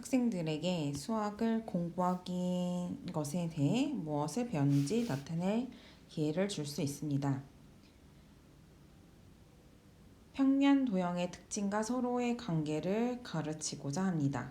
학생들에게 수학을 공부하기 것에 대해 무엇을 배웠는지 나타낼 기회를 줄 수 있습니다. 평면 도형의 특징과 서로의 관계를 가르치고자 합니다.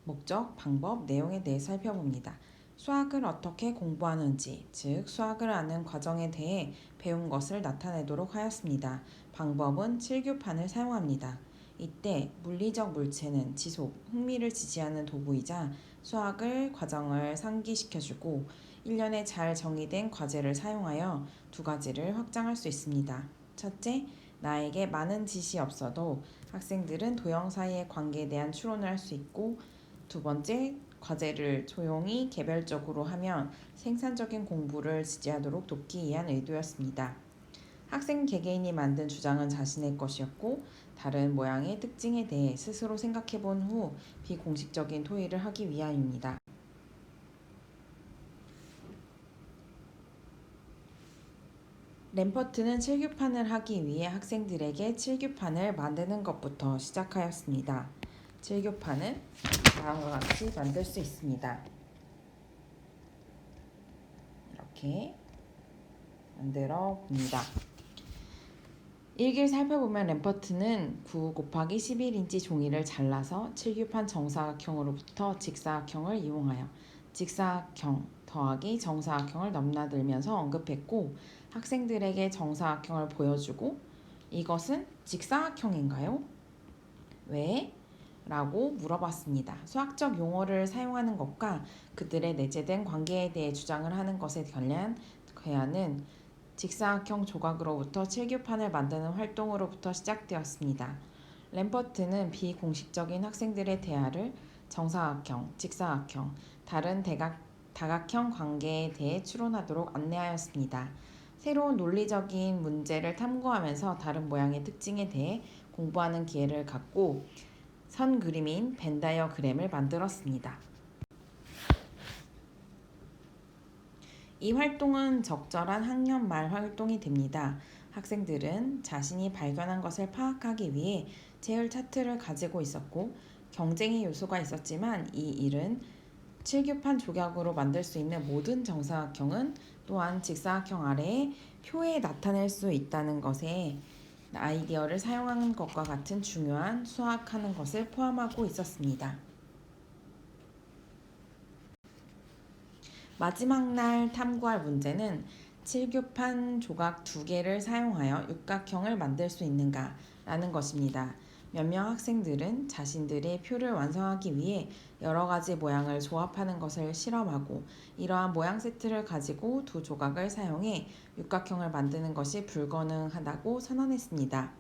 목적, 방법, 내용에 대해 살펴봅니다. 수학을 어떻게 공부하는지, 즉 수학을 아는 과정에 대해 배운 것을 나타내도록 하였습니다. 방법은 칠교판을 사용합니다. 이때 물리적 물체는 지속, 흥미를 지지하는 도구이자 수학을 과정을 상기시켜주고 1년에 잘 정의된 과제를 사용하여 두 가지를 확장할 수 있습니다. 첫째, 나에게 많은 지식이 없어도 학생들은 도형 사이의 관계에 대한 추론을 할 수 있고, 두 번째, 과제를 조용히 개별적으로 하면 생산적인 공부를 지지하도록 돕기 위한 의도였습니다. 학생 개개인이 만든 주장은 자신의 것이었고, 다른 모양의 특징에 대해 스스로 생각해 본 후 비공식적인 토의를 하기 위함입니다. 램퍼트는 칠교판을 하기 위해 학생들에게 칠교판을 만드는 것부터 시작하였습니다. 칠교판은 다음과 같이 만들 수 있습니다. 이렇게 만들어 봅니다. 일기를 살펴보면 램퍼트는 9 곱하기 11인치 종이를 잘라서 칠교판 정사각형으로부터 직사각형을 이용하여 직사각형 더하기 정사각형을 넘나들면서 언급했고, 학생들에게 정사각형을 보여주고 이것은 직사각형인가요? 왜? 라고 물어봤습니다. 수학적 용어를 사용하는 것과 그들의 내재된 관계에 대해 주장을 하는 것에 관한 직사각형 조각으로부터 칠교판을 만드는 활동으로부터 시작되었습니다. 램퍼트는 비공식적인 학생들의 대화를 정사각형, 직사각형, 다른 다각형 관계에 대해 추론하도록 안내하였습니다. 새로운 논리적인 문제를 탐구하면서 다른 모양의 특징에 대해 공부하는 기회를 갖고 선 그림인 벤다이어그램을 만들었습니다. 이 활동은 적절한 학년 말 활동이 됩니다. 학생들은 자신이 발견한 것을 파악하기 위해 제열 차트를 가지고 있었고, 경쟁의 요소가 있었지만 이 일은 칠교판 조각으로 만들 수 있는 모든 정사각형은 또한 직사각형 아래에 표에 나타낼 수 있다는 것에 아이디어를 사용하는 것과 같은 중요한 수학하는 것을 포함하고 있었습니다. 마지막 날 탐구할 문제는 칠교판 조각 2개를 사용하여 육각형을 만들 수 있는가 라는 것입니다. 몇 명 학생들은 자신들의 표를 완성하기 위해 여러 가지 모양을 조합하는 것을 실험하고, 이러한 모양 세트를 가지고 두 조각을 사용해 육각형을 만드는 것이 불가능하다고 선언했습니다.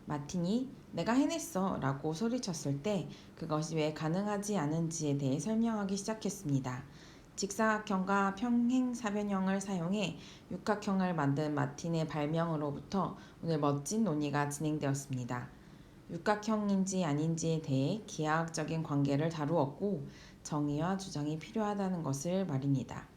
마틴이 "내가 해냈어" 라고 소리쳤을 때 그것이 왜 가능하지 않은지에 대해 설명하기 시작했습니다. 직사각형과 평행사변형을 사용해 육각형을 만든 마틴의 발명으로부터 오늘 멋진 논의가 진행되었습니다. 육각형인지 아닌지에 대해 기하학적인 관계를 다루었고, 정의와 주장이 필요하다는 것을 말입니다.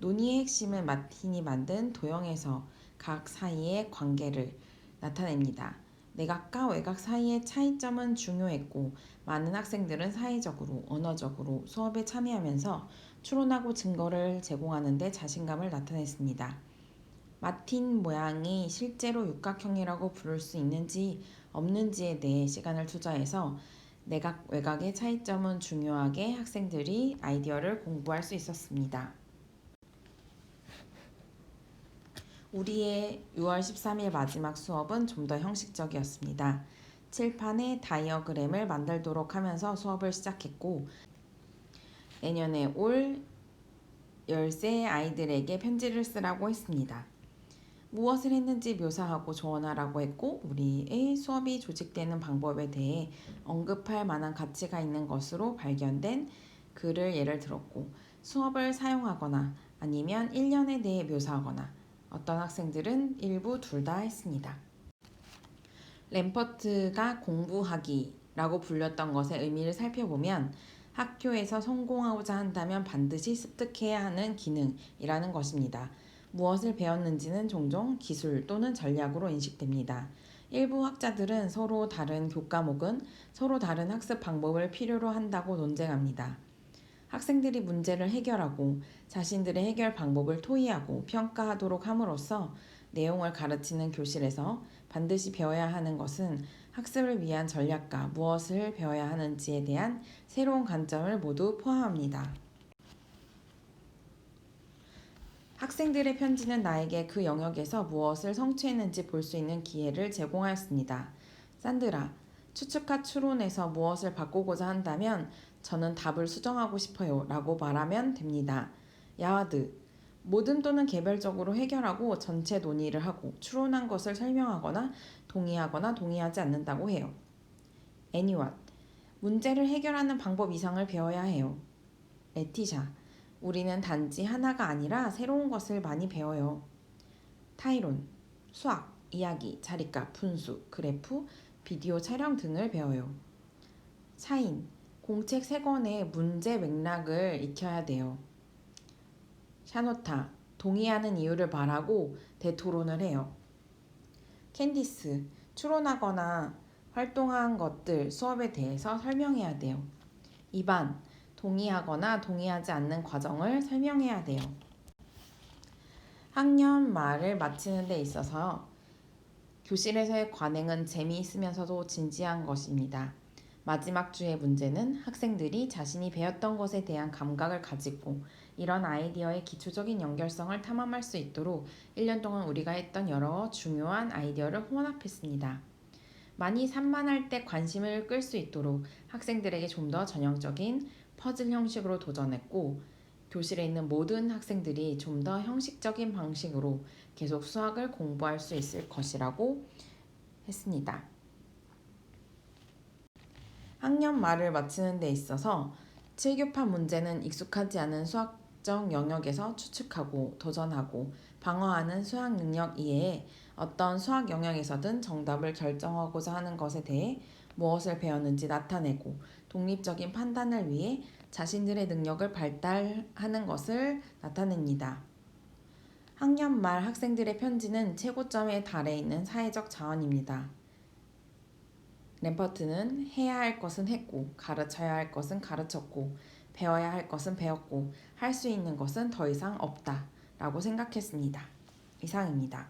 논의의 핵심은 마틴이 만든 도형에서 각 사이의 관계를 나타냅니다. 내각과 외각 사이의 차이점은 중요했고, 많은 학생들은 사회적으로, 언어적으로 수업에 참여하면서 추론하고 증거를 제공하는 데 자신감을 나타냈습니다. 마틴 모양이 실제로 육각형이라고 부를 수 있는지 없는지에 대해 시간을 투자해서 내각, 외각의 차이점은 중요하게 학생들이 아이디어를 공부할 수 있었습니다. 우리의 6월 13일 마지막 수업은 좀 더 형식적이었습니다. 칠판에 다이어그램을 만들도록 하면서 수업을 시작했고, 내년에 올 10세 아이들에게 편지를 쓰라고 했습니다. 무엇을 했는지 묘사하고 조언하라고 했고, 우리의 수업이 조직되는 방법에 대해 언급할 만한 가치가 있는 것으로 발견된 글을 예를 들었고, 수업을 사용하거나 아니면 1년에 대해 묘사하거나, 어떤 학생들은 일부 둘 다 했습니다. 램퍼트가 공부하기라고 불렸던 것의 의미를 살펴보면 학교에서 성공하고자 한다면 반드시 습득해야 하는 기능이라는 것입니다. 무엇을 배웠는지는 종종 기술 또는 전략으로 인식됩니다. 일부 학자들은 서로 다른 교과목은 서로 다른 학습 방법을 필요로 한다고 논쟁합니다. 학생들이 문제를 해결하고 자신들의 해결 방법을 토의하고 평가하도록 함으로써 내용을 가르치는 교실에서 반드시 배워야 하는 것은 학습을 위한 전략과 무엇을 배워야 하는지에 대한 새로운 관점을 모두 포함합니다. 학생들의 편지는 나에게 그 영역에서 무엇을 성취했는지 볼 수 있는 기회를 제공하였습니다. 산드라, 추측과 추론에서 무엇을 바꾸고자 한다면 저는 답을 수정하고 싶어요 라고 말하면 됩니다. 야와드, 모든 또는 개별적으로 해결하고 전체 논의를 하고 추론한 것을 설명하거나 동의하지 않는다고 해요. 애니왓, 문제를 해결하는 방법 이상을 배워야 해요. 레티샤, 우리는 단지 하나가 아니라 새로운 것을 많이 배워요. 타이론, 수학, 이야기, 자리값, 분수, 그래프, 비디오 촬영 등을 배워요. 샤인, 공책 3권의 문제 맥락을 익혀야 돼요. 샤노타, 동의하는 이유를 말하고 대토론을 해요. 캔디스, 추론하거나 활동한 것들 수업에 대해서 설명해야 돼요. 이반, 동의하거나 동의하지 않는 과정을 설명해야 돼요. 학년 말을 마치는 데 있어서 교실에서의 관행은 재미있으면서도 진지한 것입니다. 마지막 주의 문제는 학생들이 자신이 배웠던 것에 대한 감각을 가지고 이런 아이디어의 기초적인 연결성을 탐험할 수 있도록 1년 동안 우리가 했던 여러 중요한 아이디어를 혼합했습니다. 많이 산만할 때 관심을 끌 수 있도록 학생들에게 좀 더 전형적인 퍼즐 형식으로 도전했고 교실에 있는 모든 학생들이 좀 더 형식적인 방식으로 계속 수학을 공부할 수 있을 것이라고 했습니다. 학년 말을 마치는 데 있어서 7교판 문제는 익숙하지 않은 수학적 영역에서 추측하고 도전하고 방어하는 수학 능력 이외에 어떤 수학 영역에서든 정답을 결정하고자 하는 것에 대해 무엇을 배웠는지 나타내고 독립적인 판단을 위해 자신들의 능력을 발달하는 것을 나타냅니다. 학년 말 학생들의 편지는 최고점에 달해 있는 사회적 자원입니다. 램퍼트는 해야 할 것은 했고 가르쳐야 할 것은 가르쳤고 배워야 할 것은 배웠고 할 수 있는 것은 더 이상 없다 라고 생각했습니다. 이상입니다.